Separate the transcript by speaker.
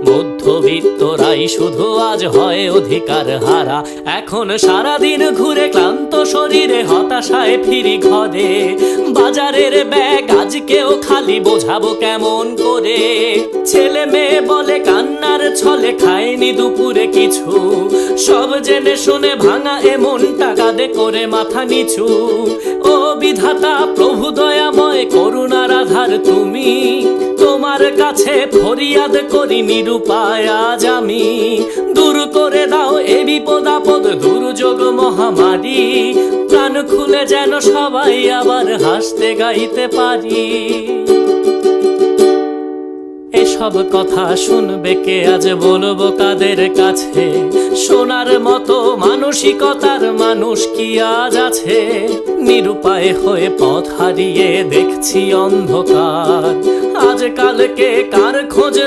Speaker 1: মধ্যবিত্তরাই শুধু আজ হয় অধিকার হারা। এখন সারাদিন ঘুরে ক্লান্ত শরীরে হতাশায় ফিরি ঘরে। বাজারের ব্যাগ আজকেও খালি, বোঝাবো কেমন করে? ছেলে মেয়ে বলে কান্নার ছলে খায়নি দুপুরে কিছু। সব জেনে শুনে ভাঙা এমন টাকাদে করে মাথা নিচু। ও বিধাতা প্রভু দয়াময় করুণার আধার তুমি, তোমার কাছে ফরিয়াদ করি নিরুপায় আজ আমি। দূর করে দাও এ বিপদ আপদ দুর্যোগ মহামারী, প্রাণ খুলে যেন সবাই আবার হাসতে গাইতে পারি। এসব কথা শুনবে কে, আজ বলবো কাদের কাছে? শোনার মতো মানসিকতার মানুষ কি আজ আছে? নিরুপায় হয়ে পথ হারিয়ে দেখছি অন্ধকার, আজ কালকে কার খোঁজ